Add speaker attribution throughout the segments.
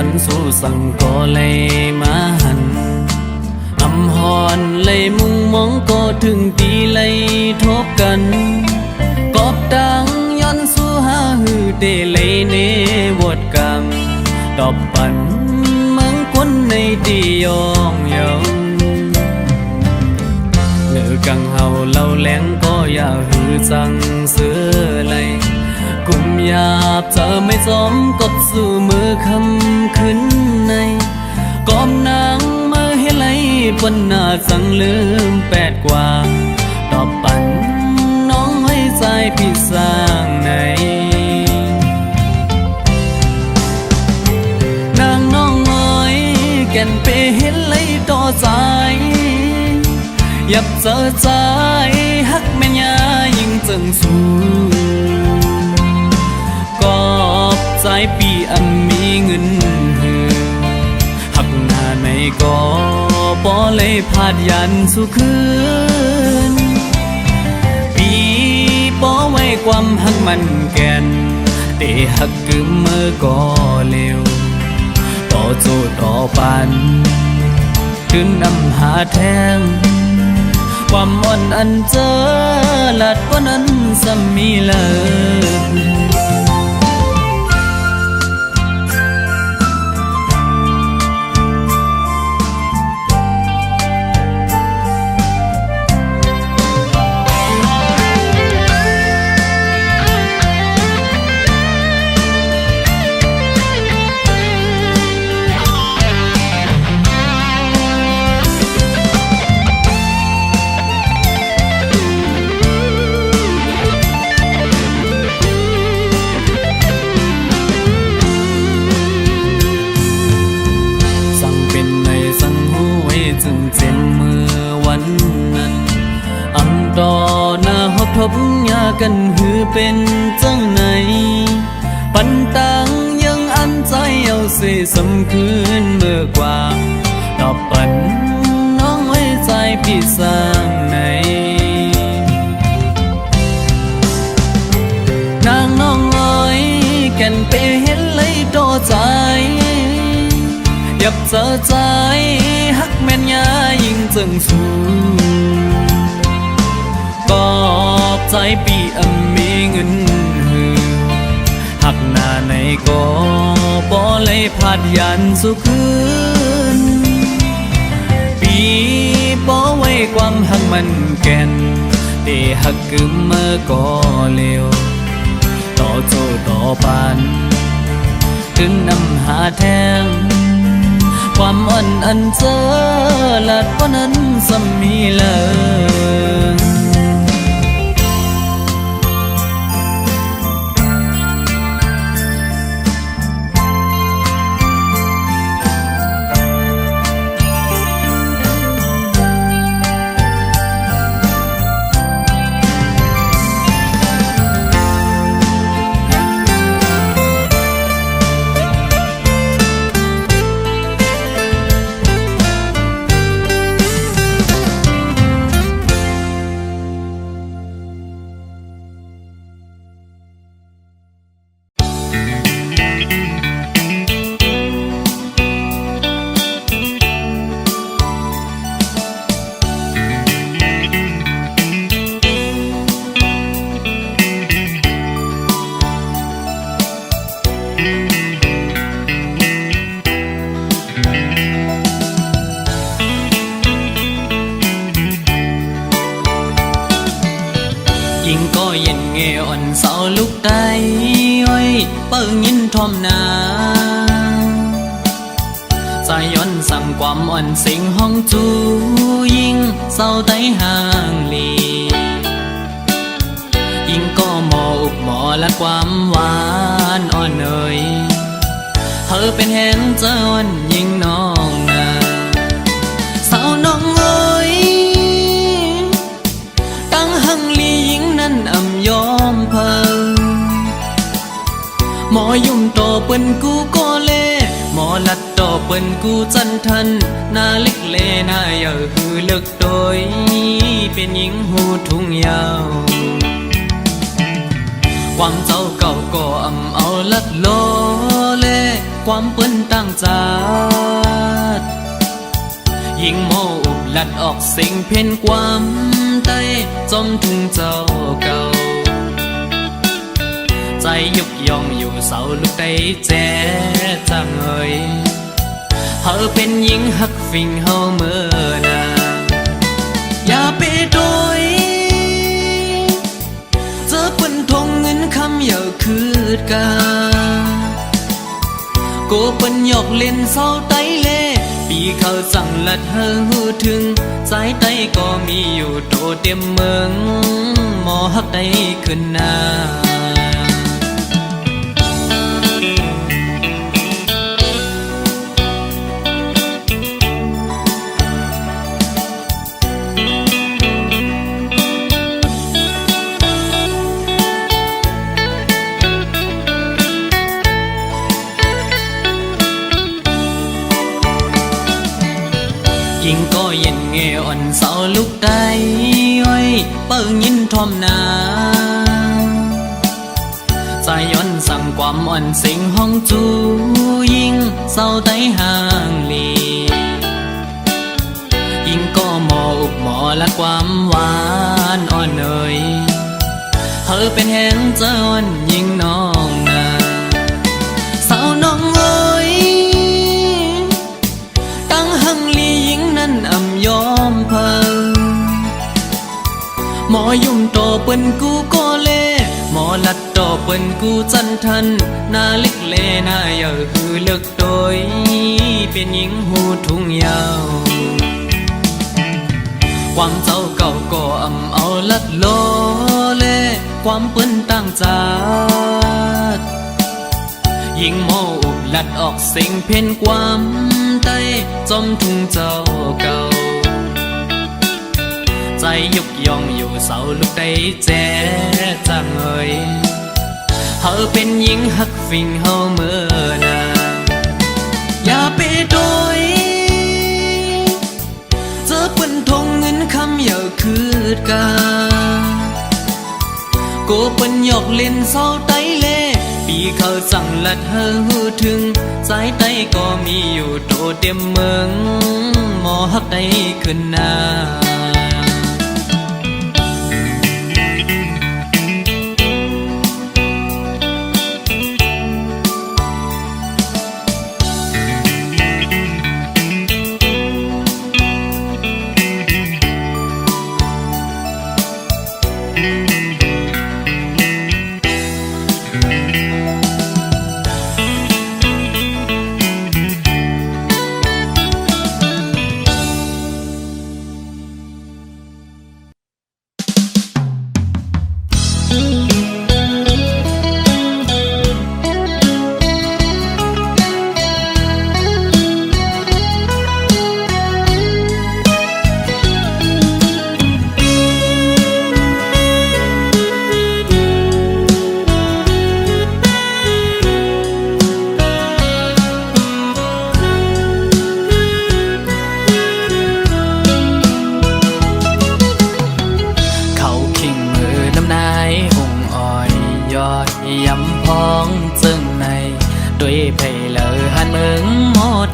Speaker 1: อนสู้สั่งก็เลยมาหันอำหอนเลยมุงมองก็ถึงตีเลยทบกันกอบดังย้อนสู้หาหือเดเลยเนวดกังตอบปันเมืองคนในตียองยองเนื้อกังเฮาเล่าแหลงก็อย่าหือจังเสือเลยกุมหยาบเธอไม่จอมกดสู่มือคำขึ้นในกอมนางมาให้ไหลปนหน้าสังลืมแปดกว่าตอบปันน้องไว้ใจพี่สร้างในนางน้องน้อยแก่นเปเห็นไหลต่อใจยับเจอใจฮักแม่ยายิ่งจึงสู้กอบใจปีอันมีเงินหือหักหน้าในก็บ่เลยพาดยันสู่คืนปีบ่ไว้ความหักมันแก่นเตหักกึมเมื่อก็เร็วต่อโจต่อปันขึ้นนำหาแทงความอ่อนอันเจอหลัดกว่านั้นซ้ำมีเลยจึงเจ็บเมื่อวันนั้นอังดอหน้าหอบทบยากันหือเป็นจังไหนปันตังยังอันใจเอาเสสำคืนเมื่อกว่าตอบปันน้องไว้ใจพี่สร้างในนางน้องเอ๋ยแก่นเปเห็นเลยต่อใจยับเจอใจฮักแม่นยายิ่งจึงสู้กอบใจปีอันมีเงินหือหักหน้าในก็บ่เลยพาดยันสู่คืนปีบ่ไว้ความหักมันแก่นเตหักกึมเมื่อก็เร็วต่อโจต่อปันถึงนำหาแทงความอ่อนอันเจอหลัดกว่านั้นซ้ำมีเลยยิ่งก็เย็นเงอ่อนเสาลุกได้อ้อยเปิ้งยินทอมนาใจย้อนสั่งความอ่อนสิงห้องจูยิ่งเศร้าได้ห่างลียิ่งก็หมออุกหมอและความหวานอ่อนเอ่ยเธอเป็นแหงเจ้าอ่อนยิ่งน้องนาสาวน้องเอ๋ยตั้งหังลียิ่งนั้นอ่ำยอมเพิ่งหมอยุ่มต่อเปิ้นกูก็เล่หมอลัดต่อเปิ้นกูจันทันหน้าเล็กเลหน้าเยาหือเลิกโดยเป็นหญิงหูทุ่งยาวความเจ้าเก่าก็อำเอาลัดโลเล่ความเปิ้นตั้ง จาดยิ่งโมอุบลัดออกสิ่งเพ่นความใต้จมถึงเจ้าเก่าใจยุกยองอยู่เสาลูกได้แจ้จังเอ่ยเฮาเป็นหญิงหักฟิงเฮาเมื่อนาอย่าไปโดยเจอปุ่นทงเงินคำอย่าคืดกาโกเปิ้นหยอกเล่นเศร้าไตเล่ปีเขาสั่งลัดเฮอหูถึงสายไตก็มีอยู่โตเต็มเมืองหมอฮักได้ขึ้นหน้ายิ่งก็เย็นเงอ่อนเสาลูกได้อ้อยเปิ้งยินทอมนาใจย้อนสั่งความอ่อนสิงห้องจูยิ่งเศร้าไตห่างลียิ่งก็หมออุบหมอละความหวานอ่อนเอ่ยเธอเป็นแห่งเจ้าอ่อนยิ่งน้องนาสาวน้องเอ้ยตั้งหังลียิ่งนั้นอำยอมเพิ่งหมอยุ่มต่อเปิ้นกูก็เล่หมอลัดต่อเปิ้นกูจันทันหน้าเล็กเล่หน้าเยอะหือเลิกโดยเป็นหญิงหูทุ่งยาวความเจ้าเก่าก็อำเอาลัดโลเล่ความเปิ้นตั้งจาดยิ่งโมอุบลัดออกสิ่งเพ่นความใต้จมทุ่งเจ้าเก่าใจยุกยองอยู่เสาลูกได้แจ้จังเอ่ยเฮาเป็นหญิงหักฟิงเฮาเมื่อนาอย่าไปโดยเจอเปิ้นทงเงินคำอย่าคืดกาโกเปิ้นหยอกเล่นเศร้าไตเล่ปีเขาสั่งลัดเฮอหูถึงสายไตก็มีอยู่โตเต็มเมืองหมอฮักได้ขึ้นหน้า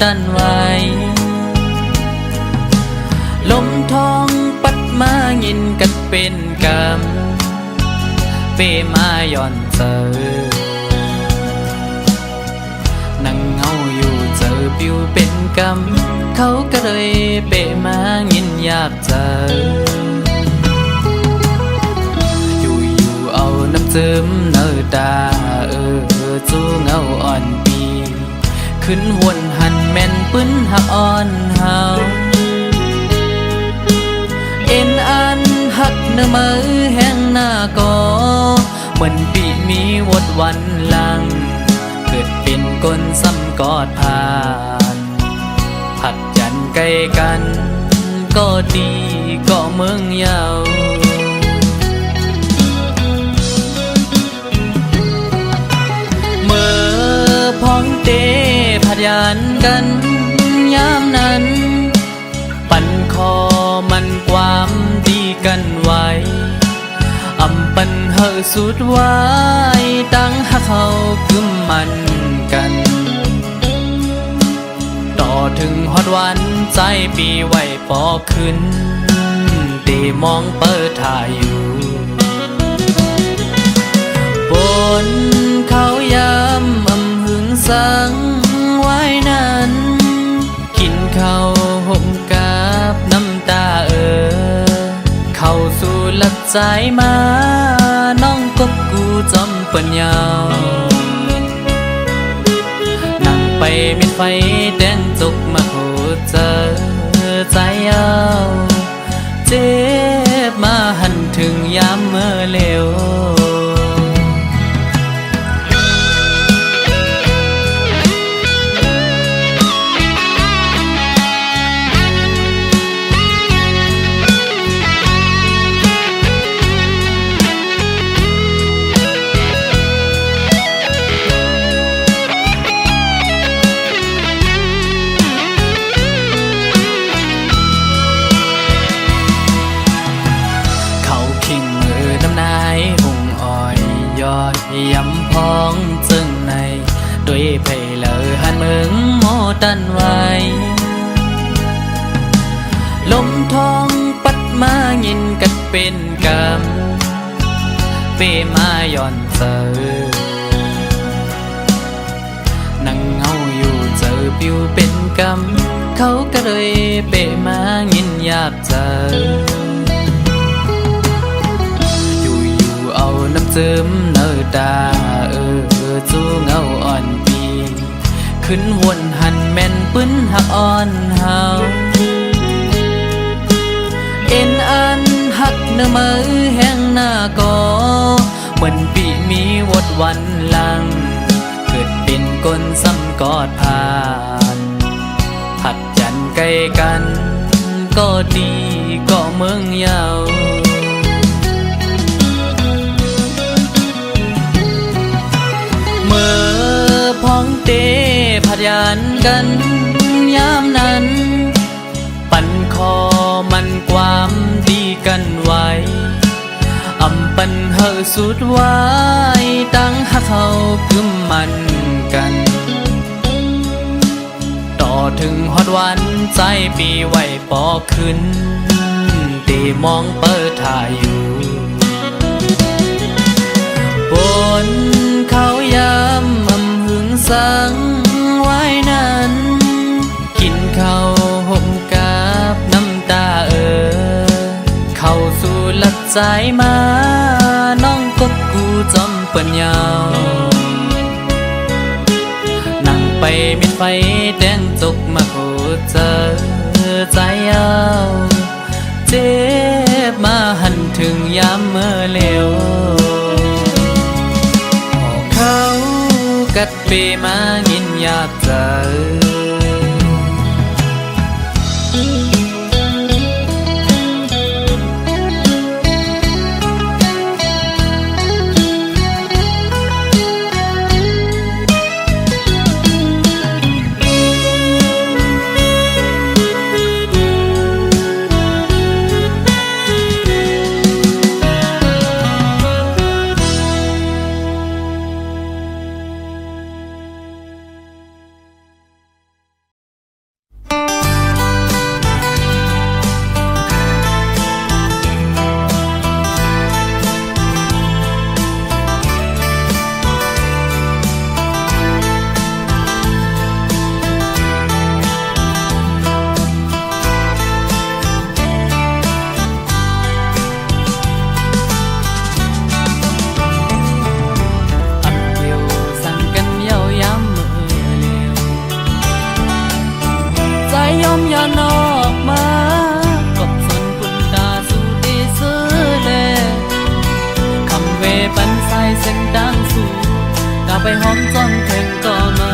Speaker 1: ตันไว้ลมทองปัดมายินกันเป็นกำเปมาย่อนเจอนั่งเงาอยู่เจอปิวเป็นกำเขาก็เลยเปมายินอยากเจออยู่เอาน้ำเจิมเนื้อตาจูเงาอ่อนปีขึ้นวนหันแม่นปื้นหักอ่อนเฮาเอ็นอันหักเนื้อมือแห้งหน้าก็เหมือนปีมีวดวันหลังเกิดเป็นก้นซ้ำกอดผ่านผัดยันใกล้กันก็ดีก็เมืองยาวเมื่อพ้องเตผัดยันกันยามนั้นปั่นคอมันความดีกันไว้อำปันเฮอสุดไว้ตั้งหักเขากึมมันกัน ถึงฮอดวันใจปีไว้ปอขึ้นตีมองเปิดถ่ายอยู่บนเขายำอำหึงสังไว้นั้นกินข้าวห่มกับน้ำตาเข้าสู่หลักใจมาน้องกบกูจำปัญญานั่งไปมิดไฟแดงจุกมาโคเจอใจเอาเจ็บมาหันถึงยามเมื่อเลวยำพองจึงในด้วยไผ่เลอหันเมืองโมตันไว้ลมทองปัดมายินกัดเป็นกำเปมาย่อนเจอนั่งเงาอยู่เจอปิวเป็นกำเขาก็เลยเปมายินอยากเจอเอาน้ำเจิมเนื้อตาจูเงาอ่อนปีขึ้นวนหันแม่นปื้นหักอ่อนเฮาเอ็นอันหักเนื้อมือแห้งหน้าก็เหมือนปีมีวดวันหลังเกิดเป็นก้นซ้ำกอดผ่านผัดยันใกล้กันก็ดีก็เมืองยาวเมื่อพ้องเตผัดยานกันยามนั้นปั่นคอมันความดีกันไว้อำปันเฮอสุดไว้ตั้งหักเขากึมมันกันต่อถึงฮอดวันใจปีไว้ปอขึ้นตีมองเปิดถ่ายอยู่บนเขายำอำหึงสังไว้นั้นกินข้าวห่มกับน้ำตาเข้าสู่หลักใจมาน้องกบกูจำปัญญานั่งไปมิดไฟแดงจุกมาโคเจอใจเอาเจ็บมาหันถึงยามเมื่อเลวเขากัดเปมายินอยากเจออย่านอกมากบสนปุ่นตาสู่ดีซื้อเลคำเวปันใส่เส้นดังสู่กาไปหอมจ้องเพ่งก็มา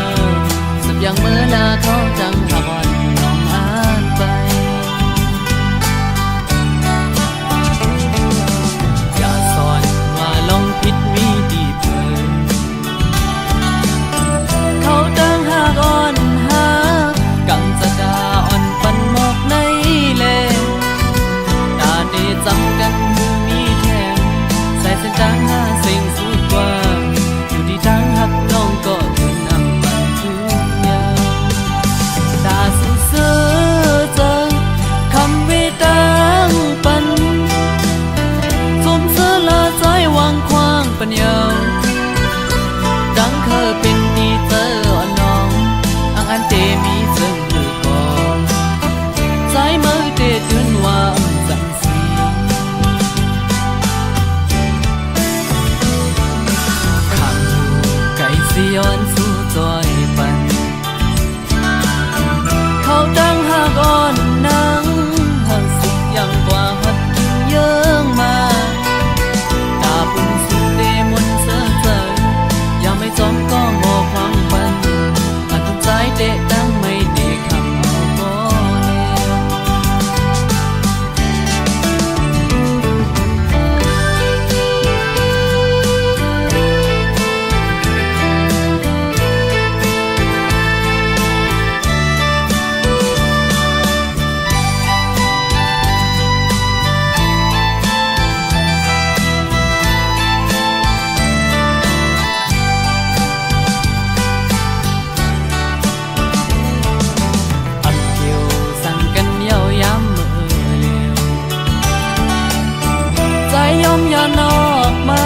Speaker 1: สุดอย่างเมื่อลาเขาจังหาบอนน้องอ่านไปอย่าสอนว่าลองผิดมีดีเพิ่นเขาตั้งหากอ่อนหากังจะดาจำกันมีแทงใส่เส้นทางหาสิ่งสุดกว้างอยู่ที่ทางหักน้องก็คือนำมันทุกอย่าง จอยปันเขาดังหากอ่อนนังหักสุดยังกว่าหัดเยื่องมาตาปุ่นสุดเดมนเสือเจอยังไม่จอมก็งอความปันอาจใจเดะดังไม่เดะคำเอาก็ยานออกมา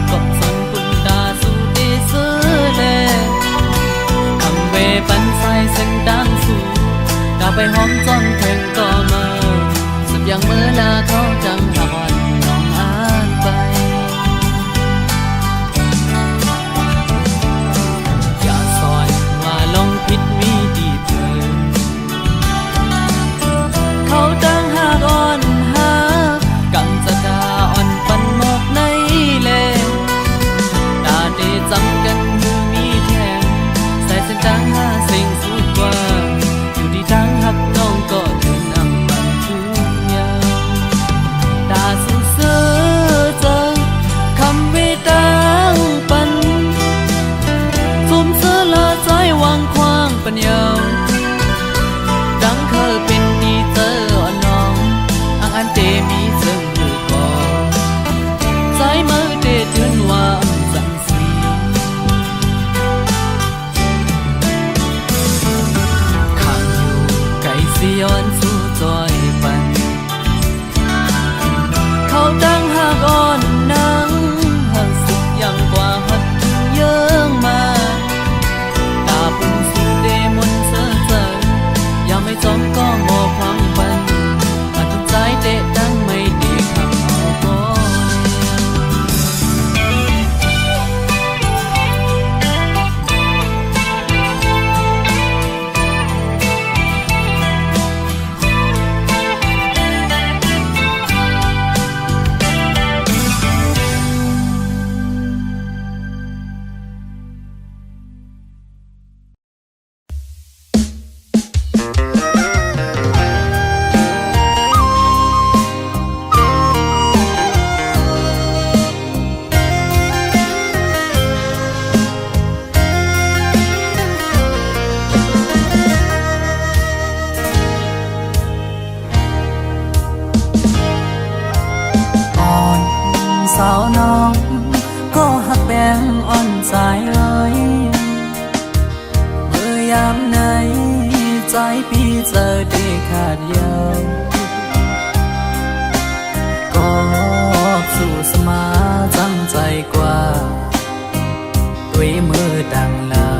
Speaker 1: กบสันกุนดาสู่ดีซื้อเลคำเวปันใส่เส้นดังสู่ดาไปหอมจ้องเพ่งก็มาสุดยังเมื่อลาเขาจังหอนน้องอ่านไปอย่าสอนว่าลงผิดมีดีเพิ่มเขาดังหากอ่อนหากังจะดาอ่อนปันหมกในเลวตาเดจำกันมือมีแทงใส่เส้นดังหาสิ่งสุดกว่าอยู่ที่ทางหักน้องก็เดินนำมันทุกอย่างตาสื่อเสือเจอคำวิดังปันสุ่มเสือละใจวางควางปัญญาดังเคยเป็นดีเจออ่อนน้องอันเตมีเจิงใจมือเดดเดือนว่าสังสีข้างอยู่ไก่สิย้อนสู่จอยปันเขาดังหากอ่อนนังหักสุดยังกว่าหัดเยื่องมาตาปุ่นสุดเดมนเสือเจอยังไม่จอมก็งอความปันอาจใจเดะดังไม่ดีคำเอาก็สาวน้องก็หักแบงอ่อนใจเอ้ยเมื่อยามไหนใจพี่เจอได้ขาดยาวก็สู่สมาจังใจกว่าด้วยมือดังลา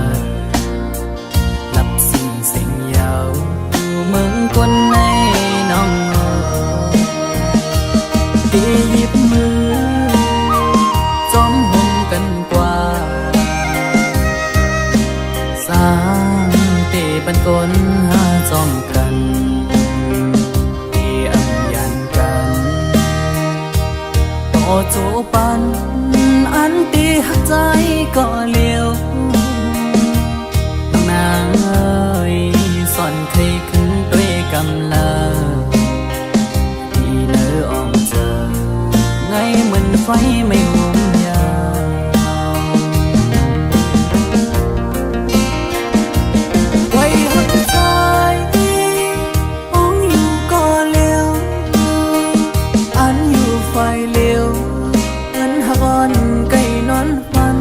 Speaker 1: หลับสิ่งเสียงยาวมึงคนในน้องตีหยิบมือจอมห่มกันกว่าสร้างเตบันกลหาจอมกันตีอันยันกันต่อโจปันอันตีหักใจก็เลี้ยวน้องนางเอ้ยสอนเคยขึ้นด้วยกำลาที่เนื้ออ่อมเจอไงเหมือนไฟไม่ห่มยาวไว้หักใจมองอยู่ก็เลี้ยวอันอยู่ไฟเลี้ยวเหมือนหักอ่อนไก่นอนฟัน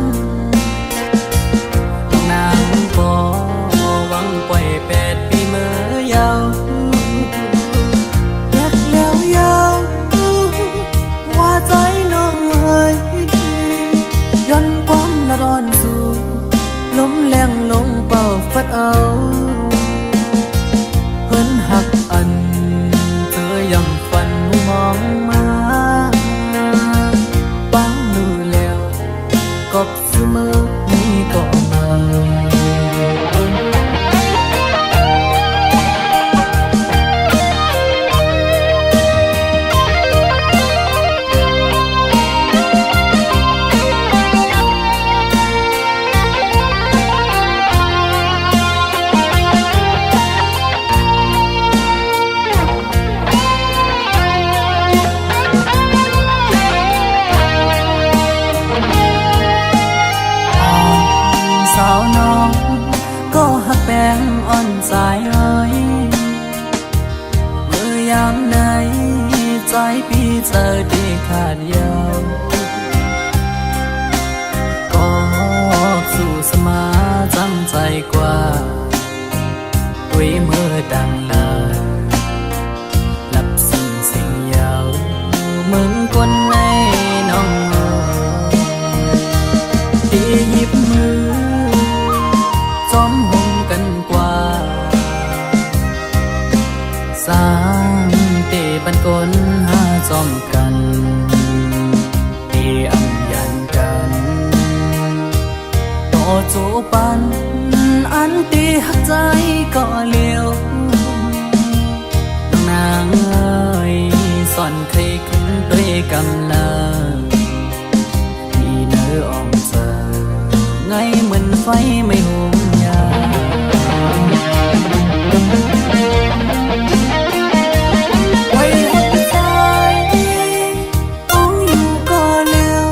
Speaker 1: อ่อนสายเอ้ยเมื่อยามไหนใจพี่เธอได้ขาดยาวก็สู่สมาจำใจกว่าด้วยเมื่อดังลาหลับสิ่งยาวเหมือนคนในน้องที่หยิบมือจอมหงกันกว่าสร้างเตบันกลหาจอมกันที่อำยันกันต่อจูปันอันตีหักใจก็เลี้ยวน้องนางเอ้ยสอนใครขึ้นด้วยกำลังที่เนื้ออ่องเจอไงเหมือนไฟไม่หุมยาไว้หัวใจต้องอยู่ก็เลี้ยว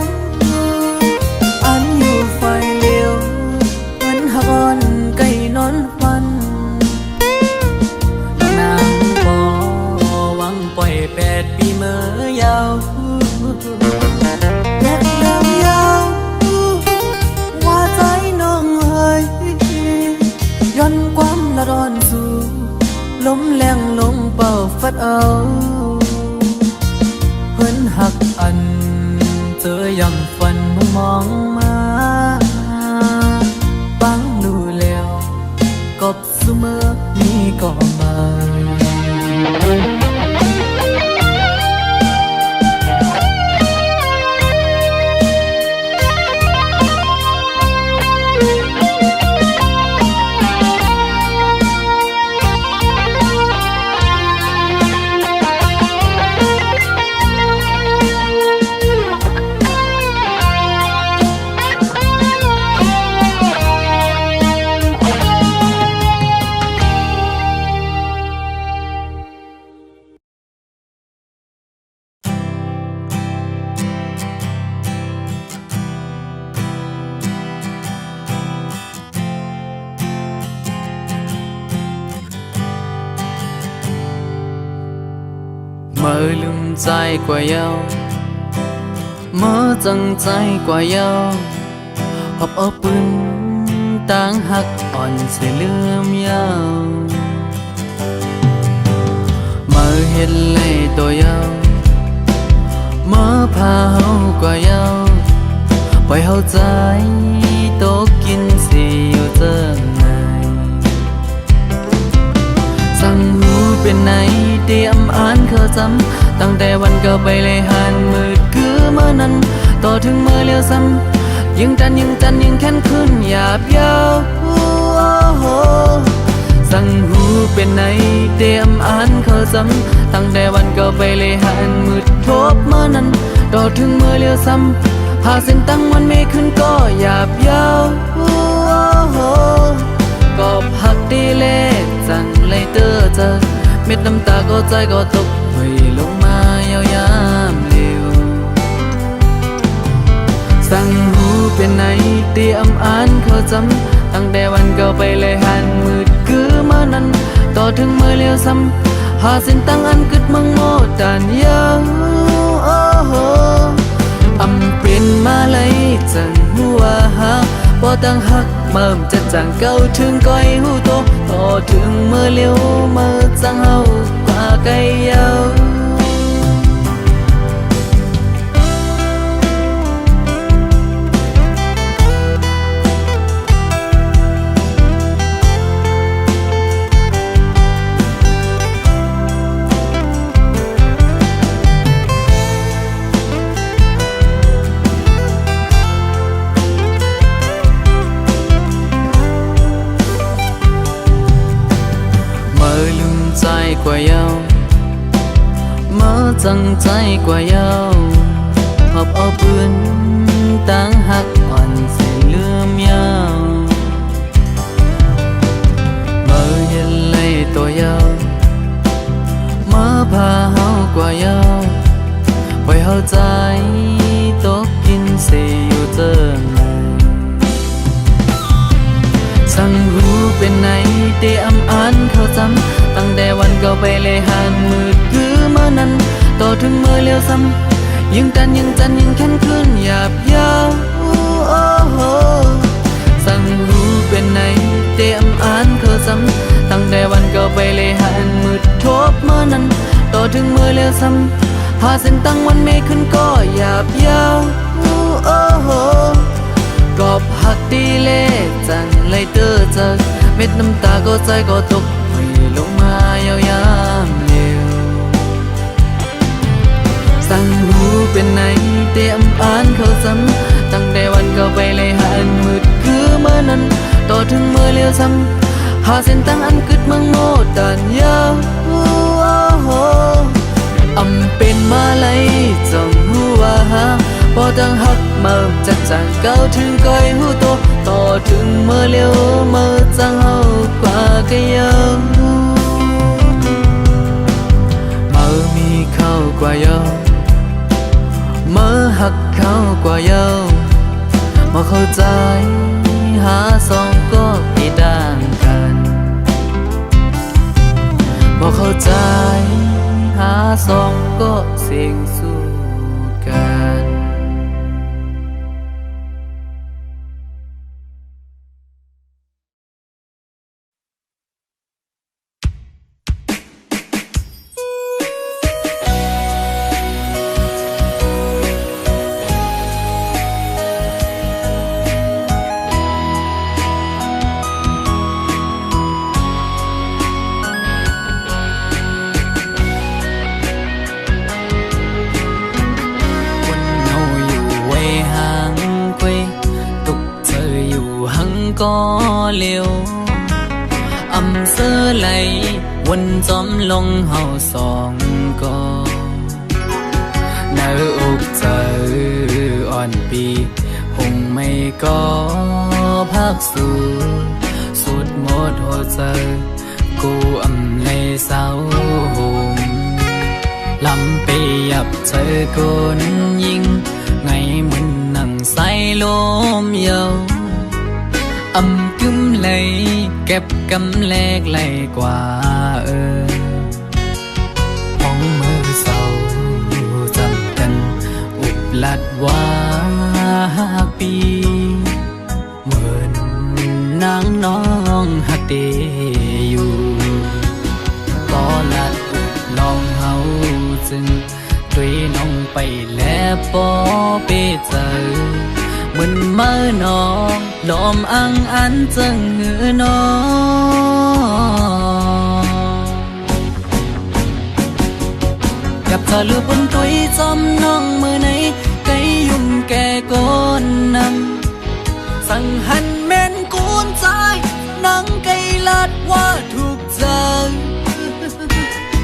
Speaker 1: อันอยู่ไฟเลี้ยวเหมือนหากอนไก่นอนฟันนางพอหวังปล่อย8 ปีเมื่อยาวแยกยาวว่าใจน้องเอ้ยย้อนความละร้อนสู่ลมแรงลงเป่าฟัดเอาเพิ่นหักอันเจอยำฟันมองมาปังดูแล้วกบเสมอมีก็มาmơ lưng dài qua nhau mơ dâng dài qua nhau họp ở bưng tang hắc on sẽ lướm nhau mơ hiện lệ tôi nhau mơ pha hậu qua nhau quay hậu dài tố kín xì yêu tơ ngàyสั่งหูเป็นไหนเตรียมอ่านเคยจำตั้งแต่วันเก่าไปเลยหันมืดคือเมื่อนั้นต่อถึงเมื่อเลี้ยวซ้ำยิ่งจันยิ่งแค้นขึ้นหยาบยาวสั่งหูเป็นไหนเตรียมอ่านเคยจำตั้งแต่วันเก่าไปเลยหันมืดทบเมื่อนั้นต่อถึงเมื่อเลี้ยวซ้ำหาเส้นตั้งมันไม่ขึ้นก็หยาบยาวก็พักดีเล่จังเลยเตอเจอเม็ดน้ำตาก็ใจก็ตกไหลลงมายาวยามเร็วสั่งหูเป็นไหนเตรียมอ่านเขาจำตั้งแต่วันเก่าไปเลยหันมืดคือเมื่อนั้นต่อถึงเมื่อเลี้ยวซ้ำหาเส้นตั้งอันกึดมังโมดานยาวอำเป็นมาเลยจังหัวหักบ่ตั้งหักเมื่อจะจังเก่าถึงก้อยหูโตต่อถึงเมื่อเลี้ยวเมื่อจังเฮากว่าไกลยาว กว่าเยาmở dâng tay qua nhau họp ở bươn táng hắc hoàn sẽ lướm nhau mở hiện lấy tôi nhau mở pha hao qua nhau bởi hao trái tốt kín sẽ yêu tơ này สั่งรู้เป็นไหนเตะอำอ่านเขาจำตั้งแต่วันเก่าไปเลยหันมืดคือเมื่อนั้นต่อถึงเมื่อเลี้ยวซ้ำยิ่งจันยิ่งแค้นขึ้นหยาบยาวโอ้โหสั่งรู้เป็นไหนเตะอำอ่านเขาจำตั้งแต่วันเก่าไปเลยหันมืดทบเมื่อนั้นต่อถึงเมื่อเลี้ยวซ้ำพาเส้นตั้งวันเมฆขึ้นก็หยาบยาวโอ้โหกอบหักดีเล่จังไลเตอร์จากเม็ดน้ำตาก็ใจก็ตกไม่ลงมายาวยามเดียวสั่งรู้เป็นไหนเตรียมอ่านเขาซ้ำตั้งแต่วันเก่าไปเลยหันมืดคือเมื่อนั้นต่อถึงเมื่อเลี้ยวซ้ำหาเส้นตั้งอันกึดเมืองโมดันยาวโอ้โหอำเป็นมาเลยจังหัวหาพอตั้งหักมาจัดจางเก่าถึงก้อยหูโตต่อถึงเมื่อเลี้ยวเมื่อจังเฮากว่าก็ยังเมื่อมีเข้ากว่าเยาเมื่อหักเข้ากว่าเยาเมื่อเข้าใจหาสองก็ไม่ต่างกันเมื่อเข้าใจหาสองก็เสี่ยงสู้กัน có liều âm sơ lấy quân gióm lông hào song có nở ục giờอ่อนปีหงไม่ก็พักสู่สุดหมดหัวใจกูอำเลยเศร้าห่มลำไปยับเธอคนยิงไงมันนั่งใส่ลมเยาอำกึมเลยเก็บกำแลกไหลกว่าห้องมือเศร้าจำกันอุบลัดว่าปีเหมือนนางน้องหักเดอยู่ก็ลัดอุบลองเฮาจึงด้วยน้องไปแล้วปอเปเจอเหมือนเมื่อน้องลมอังอันจึงหือน้องกับเธอลือบนตุยจอมน้องมือไหนไกยุ่มแก่ก้นนำสั่งหันแม่นกูนใจนังไกลัดว่าถูกใจ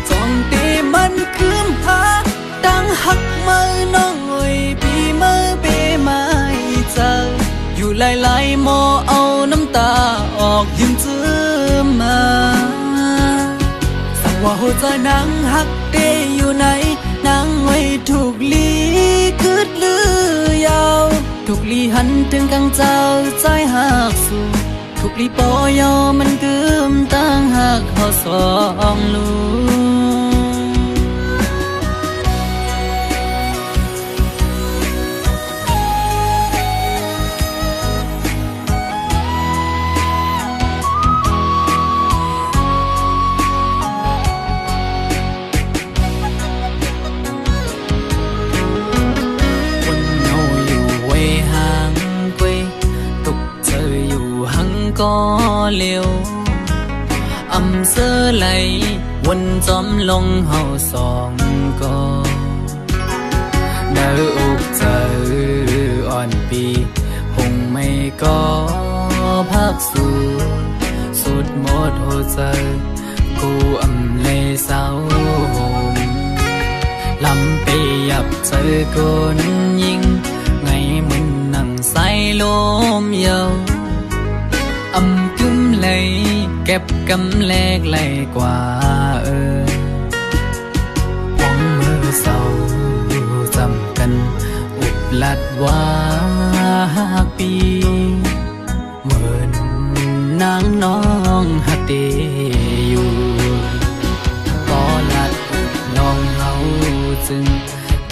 Speaker 1: จองตีมันคืมหาดังหักมือน้องเอ้ยปีมือปีไม่เจออยู่หลายๆโมเอาน้ำตาออกยืมจื้อมาสั่งว่าหัวใจนางหักเดอยู่ไหนนางไว้ถูกลีคืดลือยาวถูกลีหันถึงกังเจ้าใจหักสู่ถูกลีปอยอมันกึมตั้งหักเขาสองลูก็เลี้ยวอำเสื้อไหลวนจอมลงเฮาสองก็เดาอกเจออ่อนปีหงไม่ก็พักสู่สุดหมดหัวใจกูอำเลยเศร้าห่มลำไปยับเจอคนยิงไงมึงนั่งใส่ลมเยาอำกึมเลยเก็บกำแลกไหลกว่าห้องมือเศร้าจำกันอุบลัดว่าปีเหมือนน นางน้องฮักเดอยู่ก็ลัดน้องเฮาจึง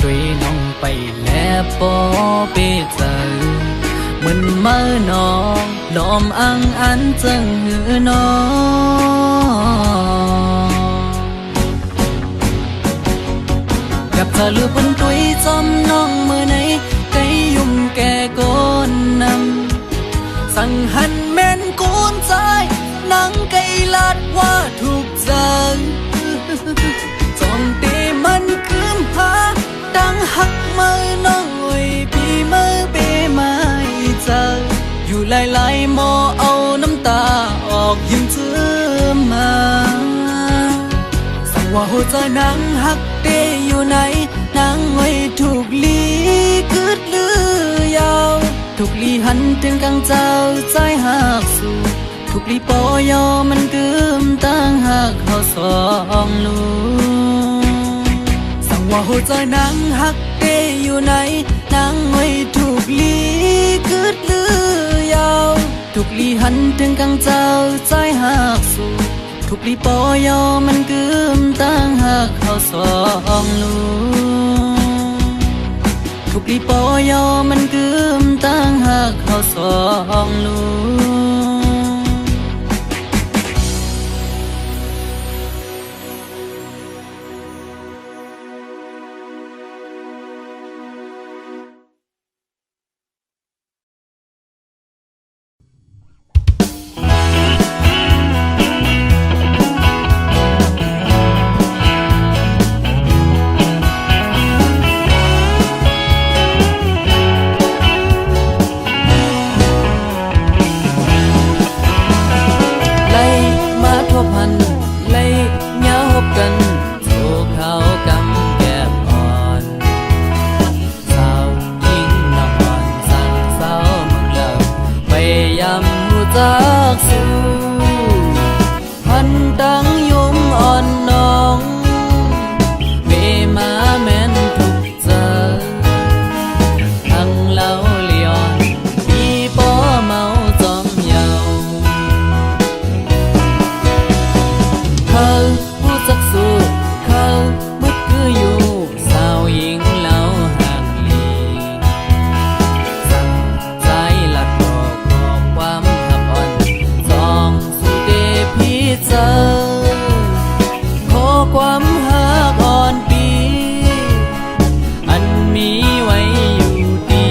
Speaker 1: ด้วยน้องไปแล้วปอเปเจอมันมาน้องลอมอังอันจังหือน้องกับเธอลือเป็นตุยจอมน้องเมื่อไหนไกยุ่มแก่ก้นนำสั่งหันแม่นกูนใจนังไกลาดว่าถูกใจจอมเตมันคืมหาดังหักมือน้องไว้ปีมือเปไม่เจออยู่หลายๆหมอเอาน้ำตาออกยิ้มเธอมาสั่งว่าหัวใจนางหักเตอยู่ไหนนางไว้ถูกลีกึดลือยาวถูกลีหันถึงกังเจ้าใจหักสู่ถูกลีปอยอมันกึมตั้งหักเขาสองลูสั่งว่าหัวใจนางหักเตอยู่ไหนนางไว้ถูกลีกึดลือยาวถูกลีหันถึงกังเจ้าใจหักสู่ถูกลีปอยอมันกึมตั้งหักเขาสองลูถูกลีปอยอมันกึมตั้งหักเขาสองลูจากสู่พันดังยมอ่อนน้องเวมาแม่นทุกเจอทั้งเล่าเลียนพี่ป้อเมาจอมเยาเขาผู้จักสู้เขาบึกคืออยู่สาวหญิงเล่าห่างลีสั่งใจลัดบอกความเจอขอความหักอ่อนปีอันมีไว้อยู่ดี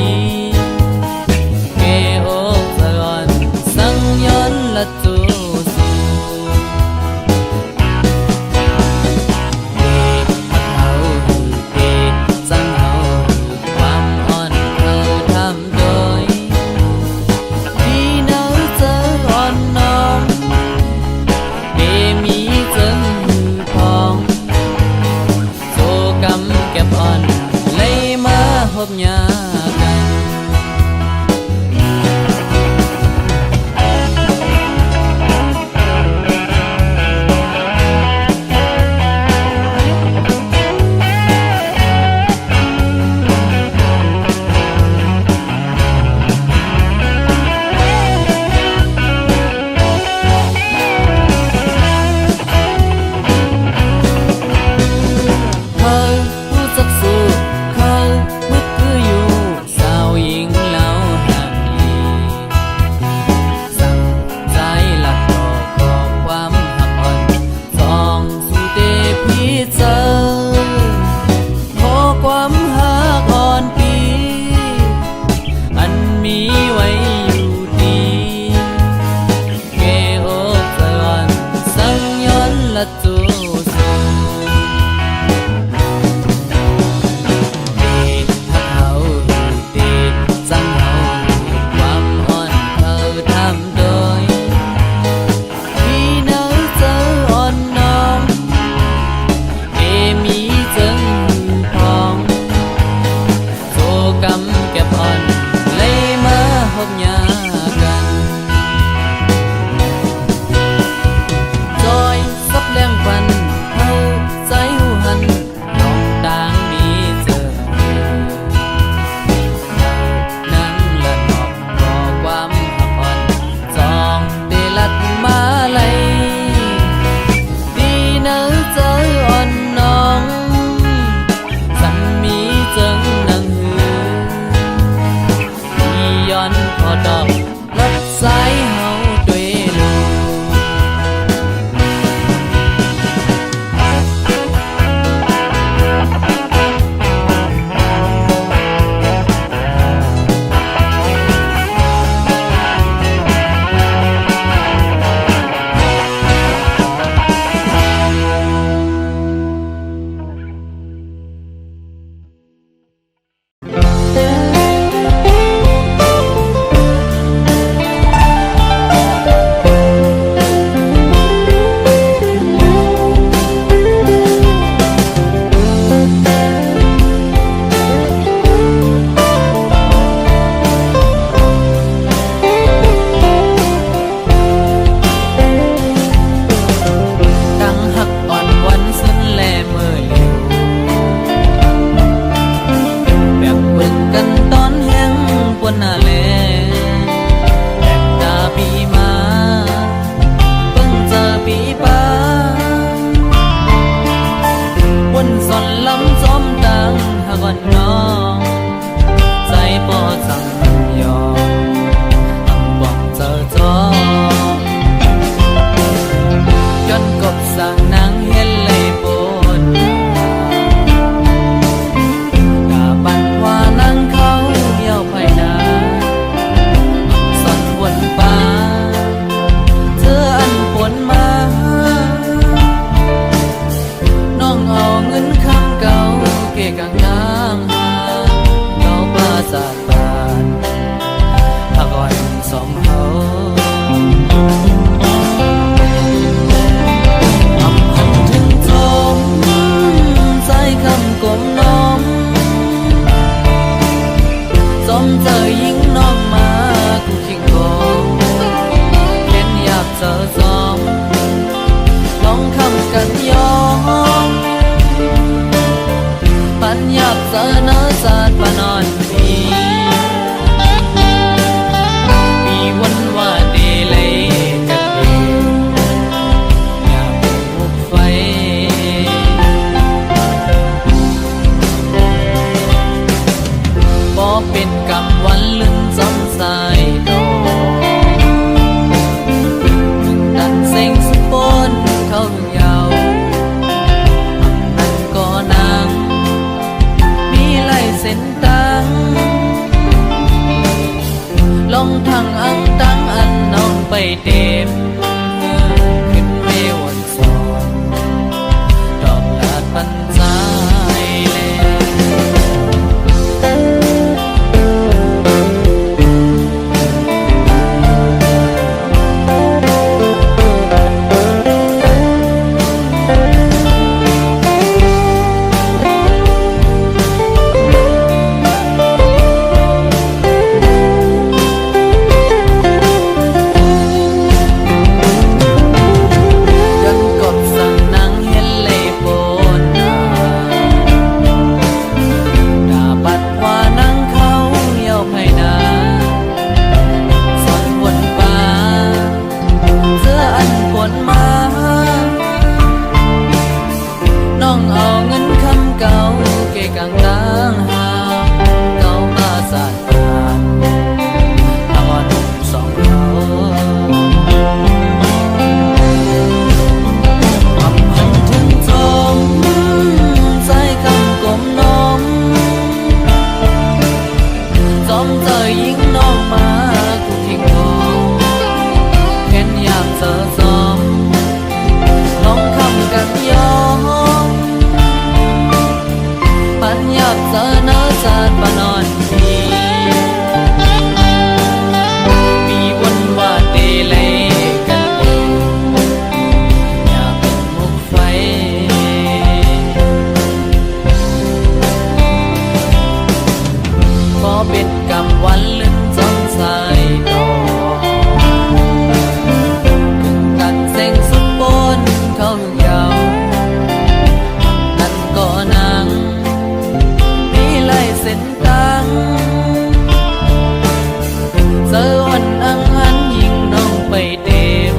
Speaker 1: แก่อกสะอ่อนสังย้อนละจูสูเด็กเขาเด็กสังเอาความอ่อนเขาทำโดยที่เนาเจออ่อนน้องมีเจิงมือพองโซกำเก็บอ่อนเลยมาพบยากัน อสองลองคำกันยอมปัญญาเสนอศาสตร์ปนอนปีวันว่าเดเลยกันเองอย่าบุกไฟบ่เป็นกรรมวันลืมสองสายดอกดันเซ็งสปนเขายาวนั่นก็นางมีลายเส้นตังลองทางอังตังอันน้องไปเต็มขึ้นเววันสองดอกลาดปันใจแลกลางต่างหากเก่ามาสาดผ่านตอนสองเขาคำพันถึงจมใจคำกลมน้องจอมเจอยิงน้องมากูทิ้งน้องแค่อยากเจอซ้อมลองคำกันยอมปัญญาเสนอศาสตร์ปนอนปีวันว่าเดเลยกันเองอย่าเป็นมุกไฟขอเป็นกรรมวันลืมจองสายดอกถึงกันเซ็งสุดปนเขายาวนั่นก็นางเส้นตังเจอวันอังหันยิงน้องไปเต็ม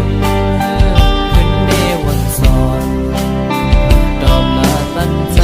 Speaker 1: ขึ้นเดวันสอนดอกลาตันใจ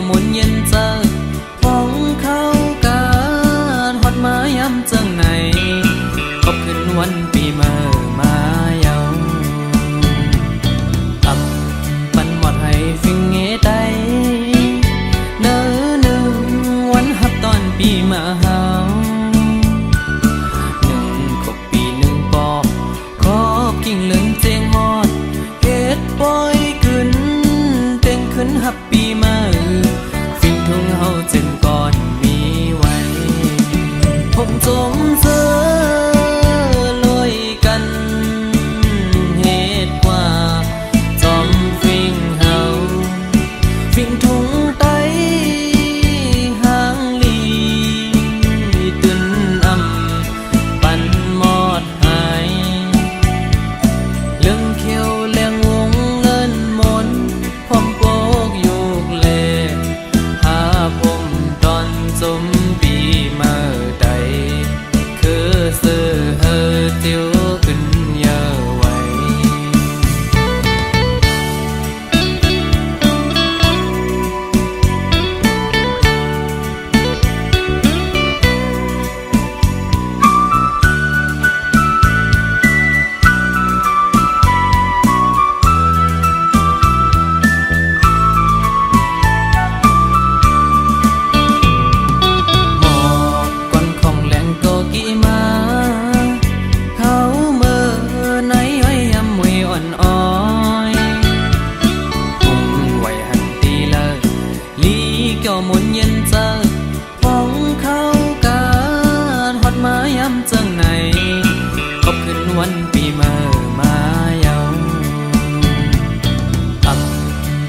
Speaker 1: มนเย็นเจอฟ้องเขาการฮอดมายำจังไหนขอบขึ้นวันปีเมื่อมาเยาอับปันหมดให้ฟิงเงไดเนื้อหนึ่งวันฮับตอนปีมาเฮาหนึ่งขบปีหนึ่งปอกขอบกิ่งเหลืองเจงฮอดเฮ็ดปล่อยขึ้นเต็งขึ้นฮับปีมาทุ่งเฮาจึงก่อนมีไว้ผมจมเจอลอยกันเหตุว่าจอมฟิงเฮาฟิงทุ่งไตหางลีตึนอ่ำปันมอดหายเรื่องเขียวเลี้ยงวงเงินมนพร้อมโปกยุกเลผมตอนสมปีเมื่อใดคือเสือ มุนเย็นเจอพ้องเข้ากาดฮอดมายำจังไหนขอบขึ้นวันปีเมื่อมาเยาอับ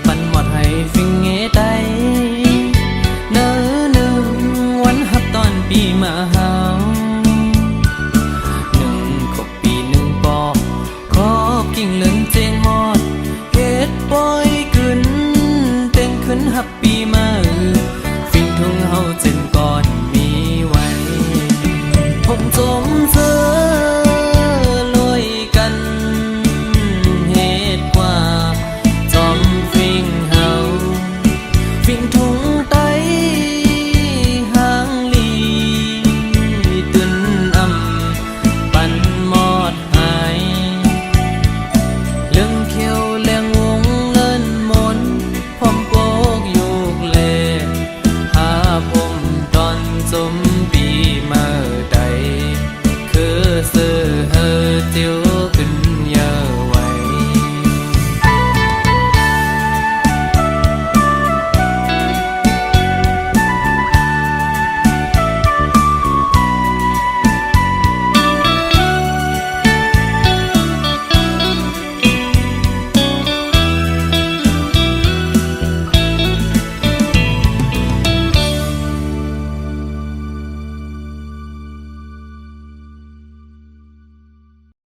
Speaker 1: ปันหมดให้ฟิงเงไดเนื้อหนึ่งวันฮับตอนปีมาเฮาหนึ่งขบปีหนึ่งปอกขอบกิ่งเหลืองเจงฮอดเฮ็ดปอยขึ้นเต้งขึ้นฮับปีมา